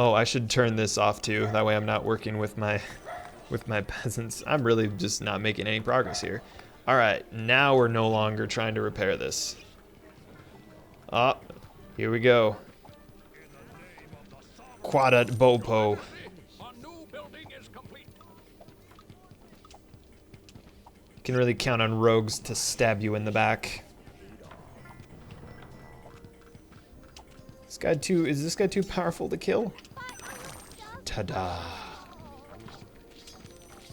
Oh, I should turn this off too. That way I'm not working with my peasants. I'm really just not making any progress here. All right, now we're no longer trying to repair this. Ah, here we go. Quadat Bopo. A new building is complete. Can really count on rogues to stab you in the back. Is this guy too powerful to kill? Ta-da.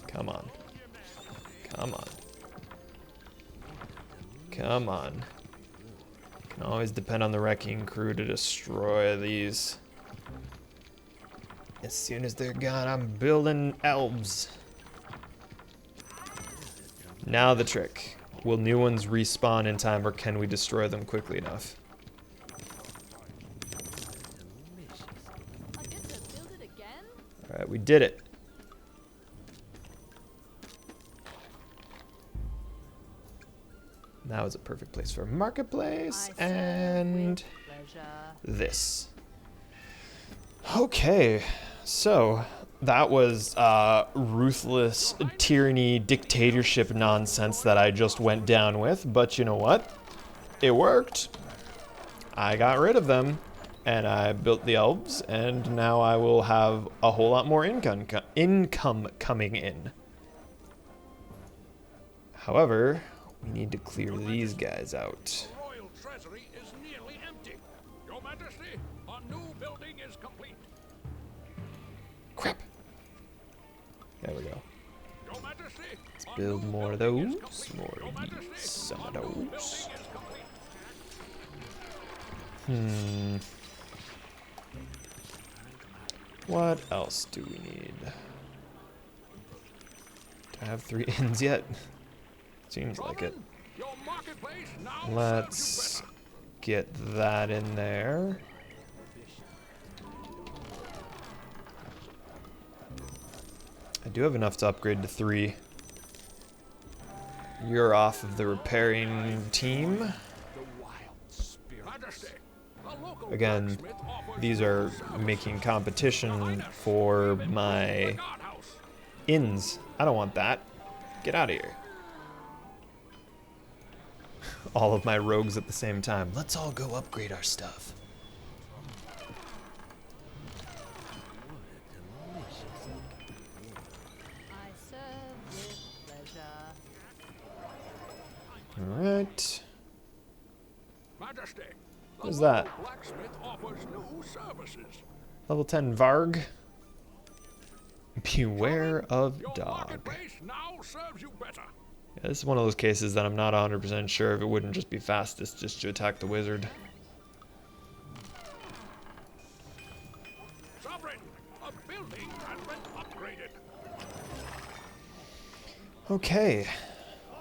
Come on. Come on. Come on. Can always depend on the wrecking crew to destroy these. As soon as they're gone, I'm building elves. Now the trick. Will new ones respawn in time, or can we destroy them quickly enough? I get to build it again? Alright, we did it. Now is a perfect place for a marketplace, I serve and with pleasure. this. Okay, so that was ruthless tyranny dictatorship nonsense that I just went down with, but you know what? It worked. I got rid of them, and I built the elves, and now I will have a whole lot more income coming in. However, we need to clear these guys out. The royal treasury is nearly empty. Your Majesty, a new building is complete. Crap. There we go. Your Majesty, Let's build more of those. More of these. Some of those. What else do we need? Do I have 3 inns yet? Seems like it. Your marketplace now Let's serves you better. get that in there. I do have enough to upgrade to 3. You're off of the repairing team. Majesty, a local Again, blacksmith offers these are making competition for my guardhouse. inns. I don't want that. Get out of here. All of my rogues at the same time. Let's all go upgrade our stuff. I serve with pleasure. Alright. Majesty, Who's a that? local blacksmith offers new services. Level 10 Varg. Beware of Your dog. marketplace now serves you better. Yeah, this is one of those cases that I'm not 100% sure if it wouldn't just be fastest just to attack the wizard. Sovereign, a building has been upgraded. Okay.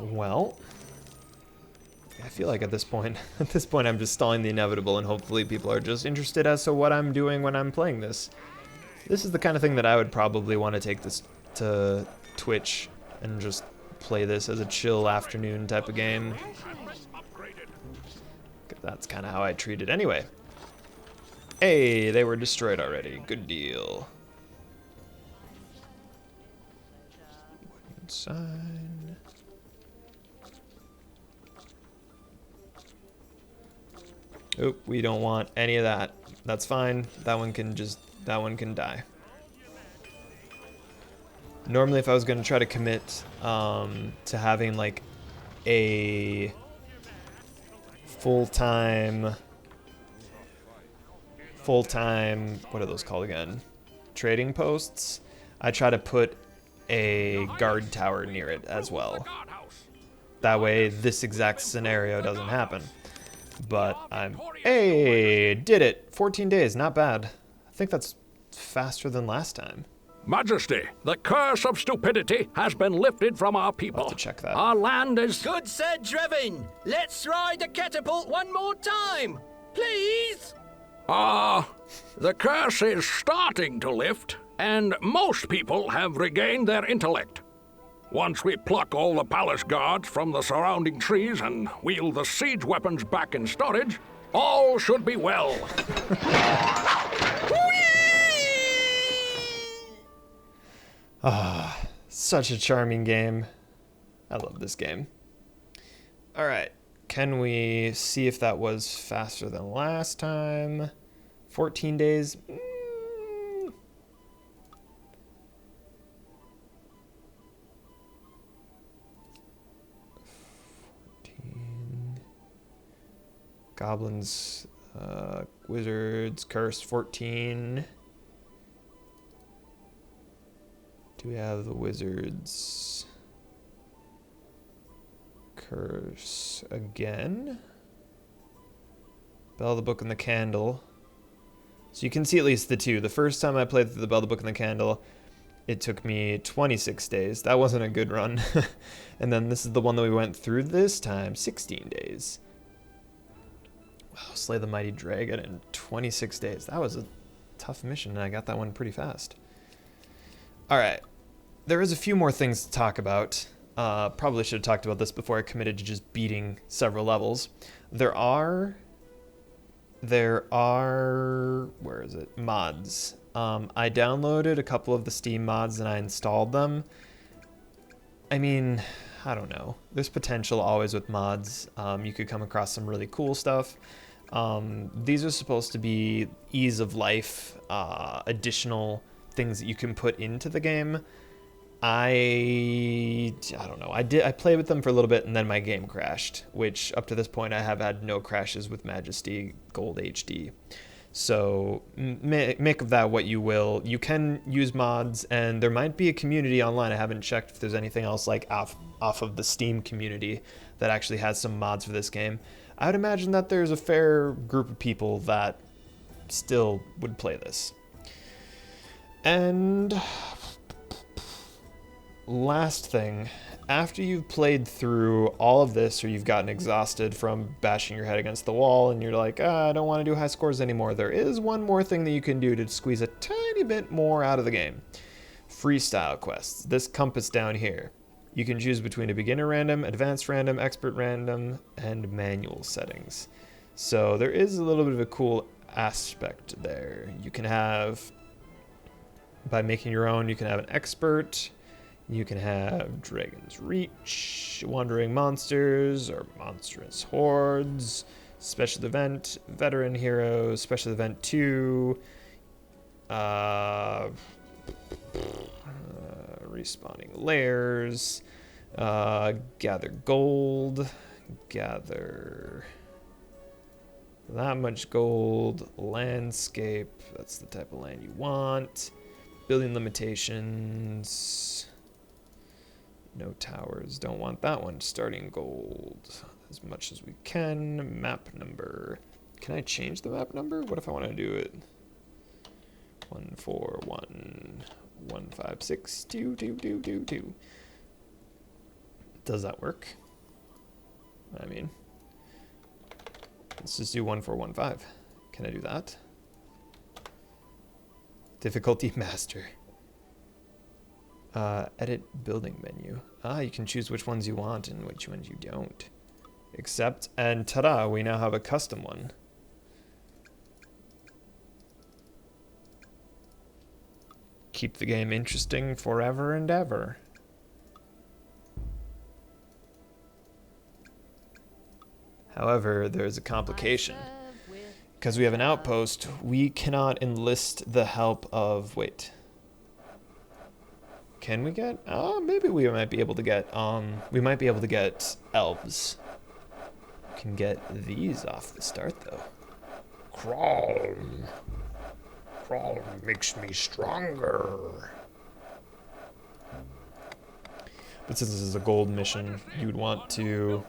Well, I feel like at this point I'm just stalling the inevitable, and hopefully people are just interested as to what I'm doing when I'm playing this. This is the kind of thing that I would probably want to take this to Twitch and just play this as a chill afternoon type of game. Has been upgraded. That's kind of how I treat it anyway. Hey, they were destroyed already. Good deal. Sign. Oop, we don't want any of that. That's fine. That one can die. Normally if I was going to try to commit to having like a full-time, what are those called again? Trading posts. I try to put a guard tower near it as well. Guardhouse. That way this exact scenario doesn't happen. But hey, did it. 14 days, not bad. I think that's faster than last time. Majesty, the curse of stupidity has been lifted from our people. I'll have to check that. Our land is... Good said, Drevin. Let's ride the catapult one more time, please. The curse is starting to lift, and most people have regained their intellect. Once we pluck all the palace guards from the surrounding trees and wheel the siege weapons back in storage, all should be well. Whee! Ah, such a charming game. I love this game. All right, can we see if that was faster than last time? 14 days. 14. Goblins, wizards, curse, 14. Do we have the wizards? Curse again. Bell, the Book, and the Candle. So you can see at least the two. The first time I played through the Bell, the Book, and the Candle, it took me 26 days. That wasn't a good run. And then this is the one that we went through this time, 16 days. Wow, Slay the Mighty Dragon in 26 days. That was a tough mission, and I got that one pretty fast. All right. There is a few more things to talk about. Probably should have talked about this before I committed to just beating several levels. There are, where is it? Mods. I downloaded a couple of the Steam mods and I installed them. I mean, I don't know. There's potential always with mods. You could come across some really cool stuff. These are supposed to be ease of life, additional things that you can put into the game. I don't know. I played with them for a little bit and then my game crashed, which up to this point I have had no crashes with Majesty Gold HD. So make of that what you will. You can use mods and there might be a community online. I haven't checked if there's anything else like off of the Steam community that actually has some mods for this game. I would imagine that there's a fair group of people that still would play this. And last thing, after you've played through all of this or you've gotten exhausted from bashing your head against the wall and you're like, I don't want to do high scores anymore, there is one more thing that you can do to squeeze a tiny bit more out of the game. Freestyle quests. This compass down here. You can choose between a beginner random, advanced random, expert random, and manual settings. So there is a little bit of a cool aspect there. You can have, by making your own, you can have an expert. You can have Dragon's Reach, Wandering Monsters, or Monstrous Hordes, Special Event, Veteran Heroes, Special Event 2, Respawning Lairs, Gather Gold, Gather that much gold, Landscape, that's the type of land you want, Building Limitations, no towers, don't want that one. Starting gold, as much as we can. Map number. Can I change the map number? What if I want to do it? 14115622222. Does that work? I mean, let's just do 1415. Can I do that? Difficulty master. Edit building menu. You can choose which ones you want and which ones you don't. Accept, and ta-da, we now have a custom one. Keep the game interesting forever and ever. However, there's a complication. Because we have an outpost, we cannot enlist the help of, wait. Can we get? Maybe we might be able to get. We might be able to get elves. We can get these off the start though. Crawl. Crawl makes me stronger. But since this is a gold mission, you would want to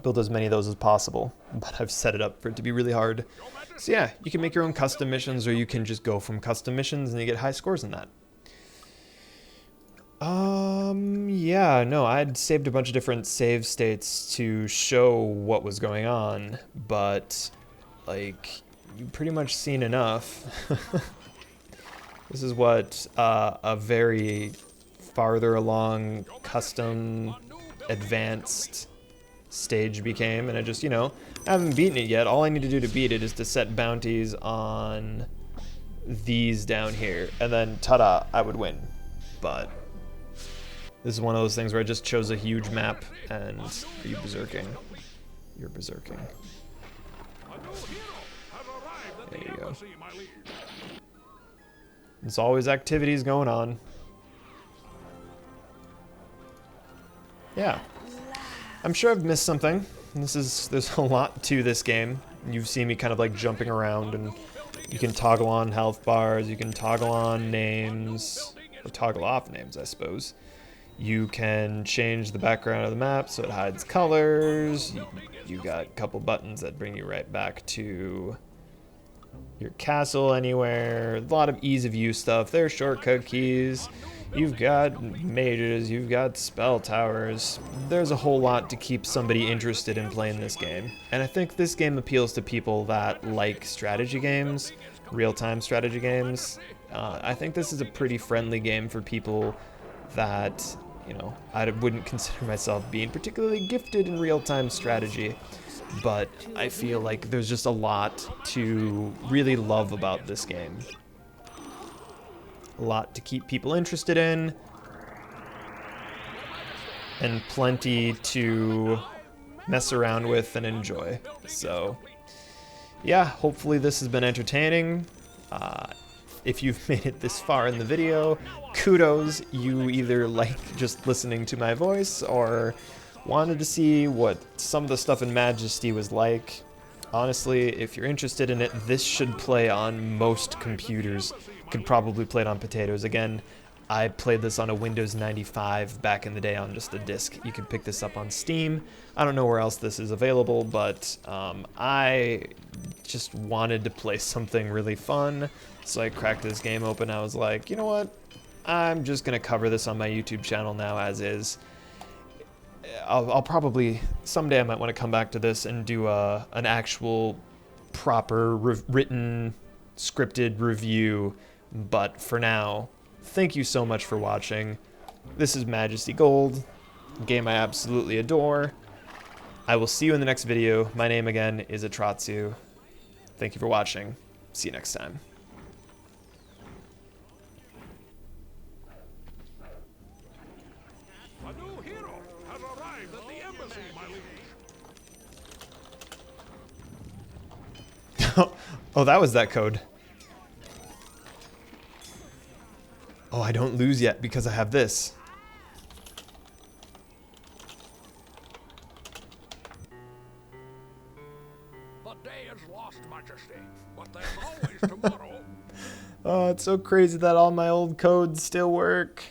build as many of those as possible. But I've set it up for it to be really hard. So yeah, you can make your own custom missions, or you can just go from custom missions and you get high scores in that. Yeah, no, I'd saved a bunch of different save states to show what was going on, but, like, you've pretty much seen enough. This is what a very farther along, custom, advanced stage became, and I just, I haven't beaten it yet. All I need to do to beat it is to set bounties on these down here, and then, ta-da, I would win. but this is one of those things where I just chose a huge map and are you berserking? You're berserking. There you go. There's always activities going on. Yeah. I'm sure I've missed something. There's a lot to this game. You've seen me kind of like jumping around, and you can toggle on health bars, you can toggle on names, or toggle off names, I suppose. You can change the background of the map so it hides colors. You got a couple buttons that bring you right back to your castle anywhere. A lot of ease of use stuff. There's shortcut keys. You've got mages, you've got spell towers. There's a whole lot to keep somebody interested in playing this game. And I think this game appeals to people that like strategy games, real-time strategy games. I think this is a pretty friendly game for people that, you know, I wouldn't consider myself being particularly gifted in real-time strategy, but I feel like there's just a lot to really love about this game. A lot to keep people interested in, and plenty to mess around with and enjoy. So, yeah, hopefully this has been entertaining. If you've made it this far in the video, kudos. You either like just listening to my voice or wanted to see what some of the stuff in Majesty was like. Honestly, if you're interested in it, this should play on most computers. Could probably play it on potatoes. Again, I played this on a Windows 95 back in the day on just a disc. You can pick this up on Steam. I don't know where else this is available, but I just wanted to play something really fun. So I cracked this game open. I was like, you know what? I'm just going to cover this on my YouTube channel now as is. I'll probably, someday I might want to come back to this and do an actual proper written, scripted review. But for now, thank you so much for watching. This is Majesty Gold, a game I absolutely adore. I will see you in the next video. My name again is Atratzu. Thank you for watching. See you next time. A new hero has arrived at the embassy, my liege. Oh, that was that code. Oh, I don't lose yet because I have this. The day is lost, Majesty, but there's always tomorrow. Oh, it's so crazy that all my old codes still work.